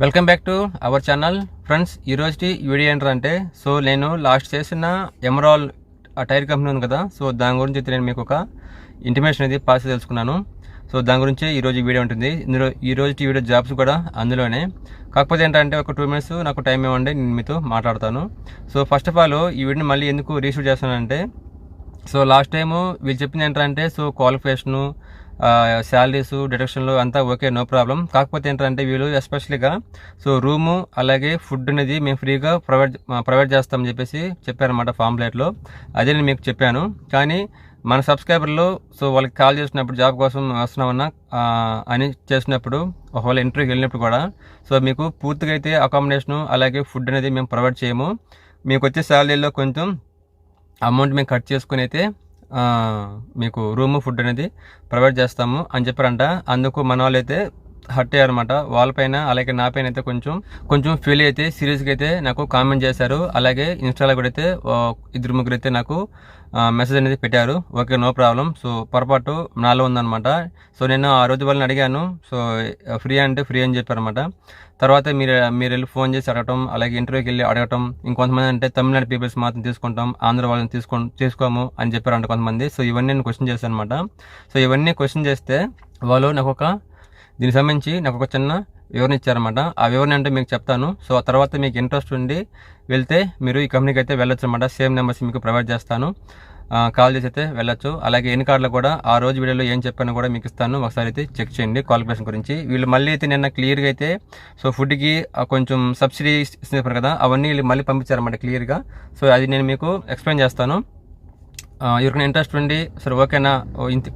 Welcome back to our channel friends. ఈరోజు video ఏంటంటే నేను లాస్ట్ చేసిన ఎమరాల్ టైర్ కంపెనీ ఉంది కదా, దాని గురించి అయితే నేను మీకు ఒక ఇంటిమేషన్ అనేది పాస్ తెలుసుకున్నాను. దాని గురించి ఈరోజు వీడియో ఉంటుంది. ఇందులో ఈరోజు వీడియో జాబ్స్ కూడా అందులోనే. కాకపోతే ఏంటంటే ఒక 2 minutes నాకు టైం ఇవ్వండి, నేను మీతో మాట్లాడతాను. ఫస్ట్ ఆఫ్ ఆల్ ఈ వీడియోని మళ్ళీ ఎందుకు రీషూట్ చేస్తానంటే లాస్ట్ టైము వీళ్ళు చెప్పింది ఏంటంటే క్వాలిఫికేషను, శాలరీస్, డిడక్షన్లు అంతా ఓకే, నో ప్రాబ్లం. కాకపోతే ఏంటంటే వీళ్ళు ఎస్పెషలీగా రూము అలాగే ఫుడ్ అనేది మేము ఫ్రీగా ప్రొవైడ్ చేస్తామని చెప్పేసి చెప్పారన్నమాట ఫామ్లెట్లో. అదే నేను మీకు చెప్పాను. కానీ మన సబ్స్క్రైబర్లు వాళ్ళకి కాల్ చేసినప్పుడు జాబ్ కోసం వస్తున్నామన్నా అని చేసినప్పుడు, ఒకవేళ ఇంటర్వ్యూకి వెళ్ళినప్పుడు కూడా మీకు పూర్తిగా అయితే అకామిడేషను అలాగే ఫుడ్ అనేది మేము ప్రొవైడ్ చేయము. మీకు వచ్చే శాలరీలో కొంచెం అమౌంట్ మేము కట్ చేసుకుని అయితే మీకు రూము ఫుడ్ అనేది ప్రొవైడ్ చేస్తాము అని చెప్పారంట. అందుకు మన వాళ్ళు అయితే హర్ట్ అయ్యారన్నమాట. వాళ్ళపైన అలాగే నా పైన అయితే కొంచెం ఫీల్ అయితే సీరియస్గా అయితే నాకు కామెంట్ చేశారు. అలాగే ఇన్స్టాలో కూడా అయితే 2-3 అయితే నాకు మెసేజ్ అనేది పెట్టారు. Okay, no problem. పొరపాటు నాలో ఉందన్నమాట. నేను ఆ రోజు వాళ్ళని అడిగాను. ఫ్రీ అంటే ఫ్రీ అని చెప్పారన్నమాట. తర్వాత మీరు వెళ్ళి ఫోన్ చేసి అడగటం, అలాగే ఇంటర్వ్యూకి వెళ్ళి అడగటం. ఇంకొంతమంది అంటే తమిళనాడు పీపుల్స్ మాత్రం తీసుకుంటాం, ఆంధ్ర వాళ్ళని తీసుకోము అని చెప్పారంట కొంతమంది. ఇవన్నీ నేను క్వశ్చన్ చేశాను అనమాట. ఇవన్నీ క్వశ్చన్ చేస్తే వాళ్ళు దీనికి సంబంధించి నాకు ఒక చిన్న వివరణ ఇచ్చారన్నమాట. ఆ వివరణ అంటే మీకు చెప్తాను. ఆ తర్వాత మీకు ఇంట్రెస్ట్ ఉండి వెళ్తే మీరు ఈ కంపెనీకి అయితే వెళ్ళొచ్చు అనమాట. సేమ్ నెంబర్స్ మీకు ప్రొవైడ్ చేస్తాను, కాల్ చేసి అయితే వెళ్ళొచ్చు. అలాగే ఎన్ని కార్డులు కూడా ఆ రోజు వీడియోలో ఏం చెప్పానో కూడా మీకు ఇస్తాను. ఒకసారి అయితే చెక్ చేయండి క్వాలిఫికేషన్ గురించి. వీళ్ళు మళ్ళీ అయితే నిన్న క్లియర్గా అయితే ఫుడ్కి కొంచెం సబ్సిడీ ఇస్తున్నారు కదా, అవన్నీ వీళ్ళు మళ్ళీ పంపించారన్నమాట క్లియర్గా. అది నేను మీకు ఎక్స్ప్లెయిన్ చేస్తాను. ఎవరికైనా ఇంట్రెస్ట్ ఉండి ఓకేనా,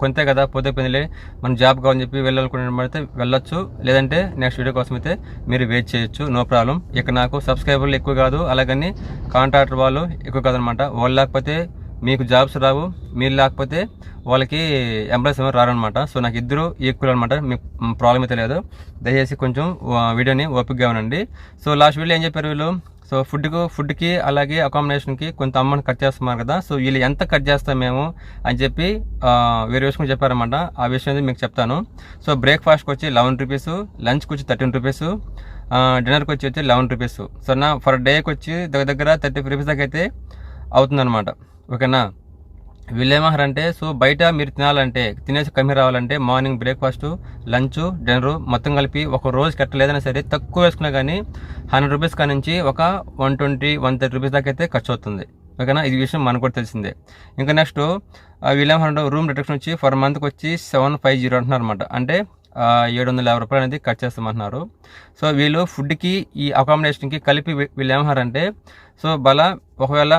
కొంతే కదా, పోతే పోయిందిలే, మన జాబ్ కావాలని చెప్పి వెళ్ళాలనుకున్నట్టు వెళ్ళొచ్చు. లేదంటే నెక్స్ట్ వీడియో కోసం అయితే మీరు వెయిట్ చేయొచ్చు, నో ప్రాబ్లం. ఇక నాకు సబ్స్క్రైబర్లు ఎక్కువ కాదు, అలాగని కాంట్రాక్టర్ వాళ్ళు ఎక్కువ కాదనమాట. వాళ్ళు లేకపోతే మీకు జాబ్స్ రావు, మీరు లేకపోతే వాళ్ళకి ఎంప్లాయీస్ ఏమో రారనమాట. నాకు ఇద్దరు ఈక్వల్ అనమాట. మీకు ప్రాబ్లం అయితే లేదు. దయచేసి కొంచెం వీడియోని ఓపికగా ఉండండి. లాస్ట్ వీడియో ఏం చెప్పారు వీళ్ళు, ఫుడ్కి అలాగే అకామిడేషన్కి కొంత అమౌంట్ కట్ చేస్తున్నారు కదా. వీళ్ళు ఎంత కట్ చేస్తాం మేము అని చెప్పి వేరే విషయం చెప్పారన్నమాట. ఆ విషయం మీకు చెప్తాను. బ్రేక్ఫాస్ట్కి వచ్చి 11 రూపీస్, లంచ్కి వచ్చి 13 రూపీస్, డిన్నర్కి వచ్చి 11 రూపీస్. ఫర్ డేకి వచ్చి దగ్గర 30 రూపీస్ దాకా అయితే అవుతుందన్నమాట. ఓకేనా. వీళ్ళు ఏమంటారంటే బయట మీరు తినేసి కమ్మి రావాలంటే మార్నింగ్ బ్రేక్ఫాస్ట్, లంచ్, డిన్నర్ మొత్తం కలిపి ఒక రోజు కట్టలేదైనా సరే తక్కువ వేసుకున్నా కానీ 100 రూపీస్ కా నుంచి ఒక 120-130 రూపీస్ దాకా అయితే ఖర్చు అవుతుంది. ఓకేనా. ఇది విషయం మనకు కూడా తెలిసిందే. ఇంకా నెక్స్ట్ వీళ్ళు ఏమంటారు, రూమ్ రిడక్షన్ వచ్చి ఫర్ మంత్కి వచ్చి 750 అంటున్నారు అనమాట. అంటే 750 రూపాయలు అనేది కట్ చేస్తామంటున్నారు. వీళ్ళు ఫుడ్కి ఈ అకామిడేషన్కి కలిపి వీళ్ళు ఏమంటారంటే ఒకవేళ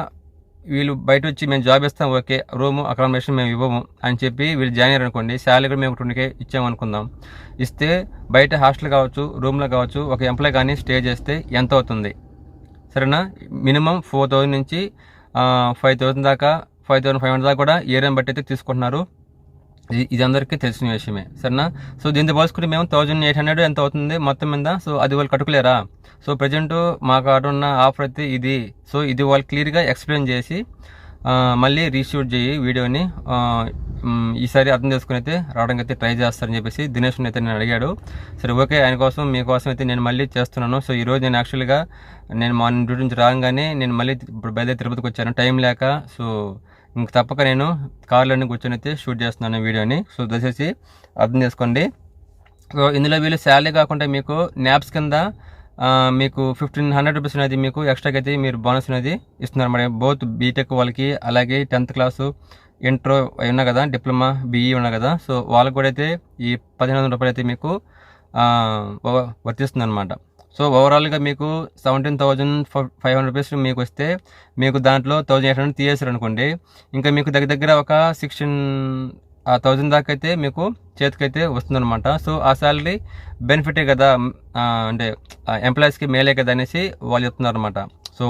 వీళ్ళు బయట వచ్చి మేము జాబ్ ఇస్తాం, ఓకే, రూము అకామిడేషన్ మేము ఇవ్వము అని చెప్పి వీళ్ళు జాయిన్ అయ్యారు అనుకోండి, శాలరీ కూడా మేము 20K ఇచ్చామనుకుందాం. ఇస్తే బయట హాస్టల్ కావచ్చు, రూమ్లో కావచ్చు, ఒక ఎంప్లాయ్ కానీ స్టే చేస్తే ఎంత అవుతుంది, సరేనా? మినిమం 4000 నుంచి 5000 దాకా, 5500 దాకా కూడా ఏరియాని బట్టి అయితే తీసుకుంటున్నారు. ఇది అందరికీ తెలిసిన విషయమే, సరేనా? దీంతో పోల్చుకుంటే మేము 1800 ఎంత అవుతుంది మొత్తం మీద. అది వాళ్ళు కట్టుకోలేరా? ప్రజెంట్ మా కాడ ఉన్న ఆఫర్ అయితే ఇది. ఇది వాళ్ళు క్లియర్గా ఎక్స్ప్లెయిన్ చేసి మళ్ళీ రీషూట్ చేయి వీడియోని, ఈసారి అర్థం చేసుకుని అయితే రావడానికి అయితే ట్రై చేస్తారని చెప్పేసి దినేష్ అయితే నేను అడిగాడు. ఓకే, ఆయన కోసం మీకోసం అయితే నేను మళ్ళీ చేస్తున్నాను. ఈరోజు నేను యాక్చువల్గా మార్నింగ్ డ్యూటీ నుంచి రాగానే నేను మళ్ళీ ఇప్పుడు బయలుదేరి తిరుపతికి వచ్చాను, టైం లేక. ఇంక తప్పక నేను కార్లోనే కూర్చొని అయితే షూట్ చేస్తున్నాను వీడియోని. దయచేసి అర్థం చేసుకోండి. ఇందులో వీళ్ళు శాలరీ కాకుండా మీకు న్యాప్స్ కింద మీకు 1500 రూపీస్ అనేది మీకు ఎక్స్ట్రాకి అయితే మీరు బోనస్ అనేది ఇస్తున్నారు అన్నమాట. బోత్ బీటెక్ వాళ్ళకి, అలాగే 10th క్లాసు, ఇంట్రో ఉన్నాయి కదా, డిప్లొమా, BE ఉన్నాయి కదా, వాళ్ళకి కూడా అయితే ఈ 1500 రూపాయలు అయితే మీకు వర్తిస్తుంది అనమాట. ఓవరాల్గా మీకు 17,500 రూపీస్ మీకు వస్తే మీకు దాంట్లో 1800 తీసేసారు అనుకోండి, ఇంకా మీకు దగ్గర ఒక 16,000 దాకా అయితే మీకు చేతికైతే వస్తుందన్నమాట. ఆ శాలరీ బెనిఫిటే కదా, అంటే ఎంప్లాయీస్కి మేలే కదా అనేసి వాళ్ళు చెప్తున్నారు అనమాట.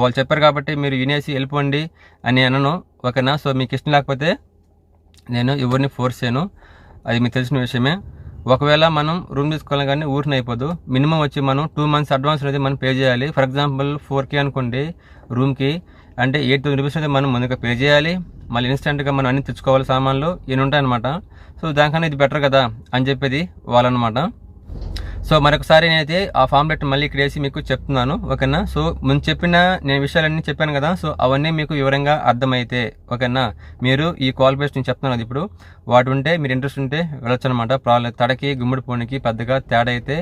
వాళ్ళు చెప్పారు కాబట్టి మీరు వినేసి వెళ్ళిపోండి అని అనను, ఓకేనా. మీకు ఇష్టం లేకపోతే నేను ఎవరిని ఫోర్స్ చేయను, అది మీకు తెలిసిన విషయమే. ఒకవేళ మనం రూమ్ తీసుకోవాలి కానీ ఊరిని అయిపోదు. మినిమం వచ్చి మనం 2 months అడ్వాన్స్ అనేది మనం పే చేయాలి. ఫర్ ఎగ్జాంపుల్ 4K అనుకోండి రూమ్కి, అంటే 8,000 రూపీస్ అయితే మనం ముందుగా పే చేయాలి. మళ్ళీ ఇన్స్టెంట్గా మనం అన్ని తెచ్చుకోవాలి, సామాన్లు ఇన్ని ఉంటాయన్నమాట. దానికన్నా ఇది బెటర్ కదా అని చెప్పేది వాళ్ళనమాట. సో మరొకసారి నేనైతే ఆ ఫామ్లెట్ మళ్ళీ ఇక్కడ వేసి మీకు చెప్తున్నాను, ఓకేనా. సో ముందు చెప్పిన నేను విషయాలన్నీ చెప్పాను కదా, సో అవన్నీ మీకు వివరంగా అర్థమైతే ఓకేనా, మీరు ఈ క్వాలిఫికేషన్ నేను చెప్తున్నాను అది ఇప్పుడు వాటి ఉంటే మీరు ఇంట్రెస్ట్ ఉంటే వెళ్ళొచ్చు అనమాట. ప్రాబ్లం తడకి గుమ్మడి పూనికి పెద్దగా తేడా అయితే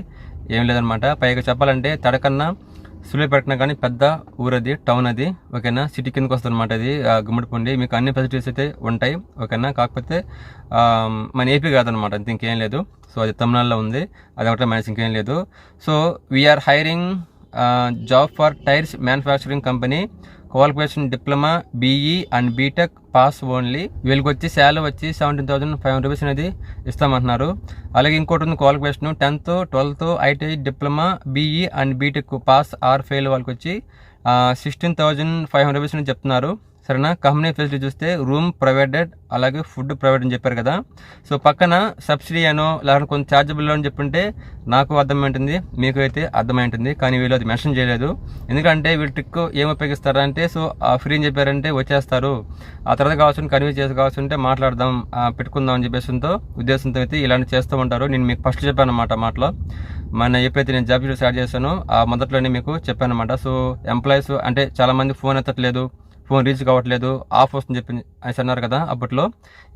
ఏం లేదనమాట. పైగా చెప్పాలంటే తడకన్నా సూళ్ళూరుపేట కానీ పెద్ద ఊరది, టౌన్ అది, ఓకేనా. సిటీ కిందకి వస్తుంది అనమాట అది గుమ్మడిపూండి. మీకు అన్ని ఫెసిలిటీస్ అయితే ఉంటాయి, ఓకేనా. కాకపోతే మన ఏపీ కాదనమాట, అంత ఇంకేం లేదు. సో అది తమిళనాడులో ఉంది, అది ఒకటే మైనస్, ఇంకేం లేదు. So we are hiring job for tyres manufacturing company, qualification diploma, BE and BTech pass only. వీళ్ళకి వచ్చి శాలరీ వచ్చి 17,500 రూపీస్ అనేది ఇస్తామంటున్నారు. అలాగే ఇంకోటి ఉంది qualification 10th 12th ITI diploma, BE and BTech pass or fail వాళ్ళకి వచ్చి 16,500 రూపీస్ అని చెప్తున్నారు, సరేనా. కంపెనీ ఫెసిలిటీ చూస్తే రూమ్ ప్రొవైడెడ్, అలాగే ఫుడ్ ప్రొవైడ్ అని చెప్పారు కదా. సో పక్కన సబ్సిడీ అనో లేకపోతే కొంచెం ఛార్జబుల్ అని చెప్పుంటే నాకు అర్థమైంటుంది, మీకు అయితే అర్థమైంటుంది. కానీ వీళ్ళు అది మెన్షన్ చేయలేదు. ఎందుకంటే వీళ్ళు ట్రిక్ ఏం ఉపయోగిస్తారంటే, సో ఫ్రీ అని చెప్పారంటే వచ్చేస్తారు, ఆ తర్వాత కావాల్సిన కన్వీన్స్ చేసి కావాల్సింటే మాట్లాడదాం పెట్టుకుందాం అని చెప్పేసితో ఉద్దేశంతో అయితే ఇలాంటి చేస్తూ ఉంటారు. నేను మీకు ఫస్ట్ చెప్పాను అన్నమాట మాటలో, మన ఎప్పుడైతే నేను జాబ్ స్టార్ట్ చేశానో ఆ మొదట్లోనే మీకు చెప్పాను అనమాట. సో ఎంప్లాయీస్ అంటే చాలామంది ఫోన్ ఎత్తట్లేదు, ఫోన్ రీచ్ కావట్లేదు, ఆఫ్ వస్తుంది చెప్పి అనేసి అన్నారు కదా అప్పట్లో,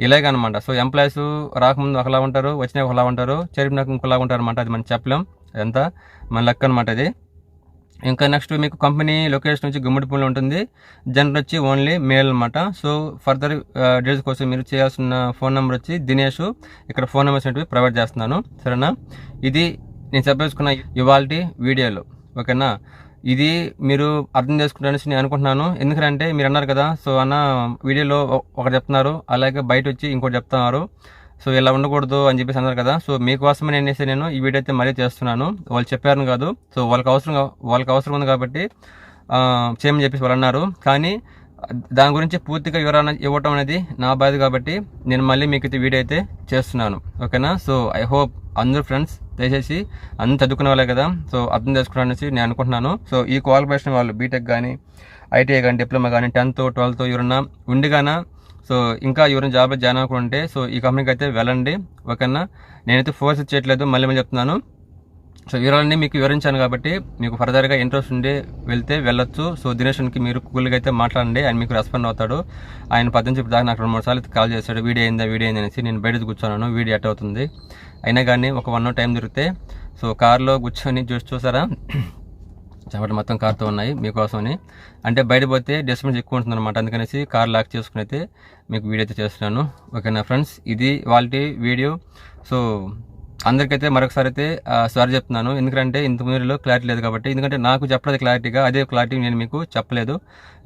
ఇలాగే అనమాట. సో ఎంప్లాయీస్ రాకముందు ఒకలా ఉంటారు, వచ్చినా ఒకలా ఉంటారు, చేరినాక ఇంకోలా ఉంటారు అనమాట. అది మనం చెప్పలేం, అదంతా మన లెక్క అనమాట అది. ఇంకా నెక్స్ట్ మీకు కంపెనీ లొకేషన్ వచ్చి గుమ్మడిపూడిలో ఉంటుంది, జనరల్ వచ్చి ఓన్లీ మేల్ అనమాట. సో ఫర్దర్ డీటెయిల్స్ కోసం మీరు చేయాల్సిన ఫోన్ నెంబర్ వచ్చి దినేష్, ఇక్కడ ఫోన్ నెంబర్స్ అనేవి ప్రొవైడ్ చేస్తున్నాను, సరేనా. ఇది నేను చెప్పేసుకున్న ఇవాల్టి వీడియోలో, ఓకేనా. ఇది మీరు అర్థం చేసుకుంటారని నేను అనుకుంటున్నాను. ఎందుకంటే మీరు అన్నారు కదా, సో అన్న వీడియోలో ఒకటి చెప్తున్నారు, అలాగే బయట వచ్చి ఇంకోటి చెప్తున్నారు, సో ఇలా ఉండకూడదు అని చెప్పేసి అన్నారు కదా. సో మీకోసమే నేను ఈ వీడియో అయితే మళ్ళీ చేస్తున్నాను. వాళ్ళు చెప్పారు కాదు, సో వాళ్ళకి అవసరం ఉంది కాబట్టి చేయమని చెప్పేసి వాళ్ళు అన్నారు. కానీ దాని గురించి పూర్తిగా వివరణ ఇవ్వటం అనేది నా బాధ కాబట్టి నేను మళ్ళీ మీకు అయితే వీడియో అయితే చేస్తున్నాను, ఓకేనా. సో ఐ హోప్ అందరూ ఫ్రెండ్స్ దయచేసి అందరూ చదువుకునే వాళ్ళే కదా, సో అర్థం చేసుకోవడానికి నేను అనుకుంటున్నాను. సో ఈ క్వాలిఫికేషన్ వాళ్ళు బీటెక్ కానీ, ఐటీఐ కానీ, డిప్లొమా కానీ, 10th 12th ఎవరన్నా ఉండిగానా, సో ఇంకా ఎవరైనా జాబ్లో జాయిన్ అవ్వకుంటే సో ఈ కంపెనీకి అయితే వెళ్ళండి, ఓకేనా. నేనైతే ఫోర్స్ చేయట్లేదు, మళ్ళీ చెప్తున్నాను. సో వివరాలన్నీ మీకు వివరించాను కాబట్టి మీకు ఫర్దర్గా ఇంట్రెస్ట్ ఉండి వెళ్తే వెళ్ళొచ్చు. సో దినేష్కి మీరు కూల్గా అయితే మాట్లాడండి, ఆయన మీకు రెస్పాండ్ అవుతాడు. ఆయన 18 దాకా నాకు 2-3 సార్లు కాల్ చేశాడు, వీడియో అయింది అనేసి. నేను బయట కూర్చున్నాను, వీడియో ఎట్ అవుతుంది అయినా కానీ ఒక 1 hour టైం దొరికితే సో కార్లో కూర్చొని చూసారా కాబట్టి మొత్తం కార్తో ఉన్నాయి మీకోసమని. అంటే బయట పోతే డిస్టర్బెన్స్ ఎక్కువ ఉంటుంది అనమాట, అందుకనేసి కార్ లాక్ చేసుకుని అయితే మీకు వీడియో అయితే చేస్తున్నాను, ఓకేనా ఫ్రెండ్స్. ఇది వాళ్ళ వీడియో. సో అందరికైతే మరొకసారి అయితే సారీ చెప్తున్నాను, ఎందుకంటే ఇంత ముందులో క్లారిటీ లేదు కాబట్టి. ఎందుకంటే నాకు చెప్పలేదు క్లారిటీగా, అదే క్లారిటీ నేను మీకు చెప్పలేదు.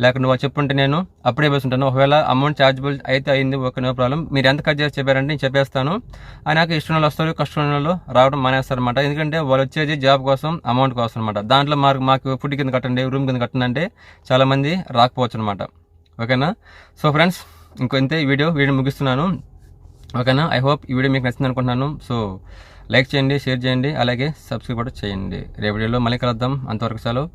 లేకుంటే వాళ్ళు చెప్పుంటే నేను అప్పుడే వేసుంటాను. ఒకవేళ అమౌంట్ ఛార్జబుల్ అయితే అయింది, ఓకే నో ప్రాబ్లం. మీరు ఎంత కట్ చేసి చెప్పారంటే నేను చెప్పేస్తాను. నాకు ఇష్టం వాళ్ళు వస్తారు, కష్టం వాళ్ళు రావడం మానేస్తారు అనమాట. ఎందుకంటే వాళ్ళు వచ్చేది జాబ్ కోసం, అమౌంట్ కోసం అనమాట. దాంట్లో మాకు ఫుడ్ కింద కట్టండి, రూమ్ కింద కట్టండి అంటే చాలామంది రాకపోవచ్చు అనమాట, ఓకేనా. సో ఫ్రెండ్స్ ఇంకొంతే వీడియో ముగిస్తున్నాను, ఓకేనా. ఐ హోప్ ఈ వీడియో మీకు నచ్చింది అనుకుంటున్నాను. సో లైక్ చేయండి, షేర్ చేయండి, అలాగే సబ్స్క్రైబ్ కూడా చేయండి. రేపు వీడియోలో మళ్ళీ కలుద్దాం, అంతవరకు సెలవు.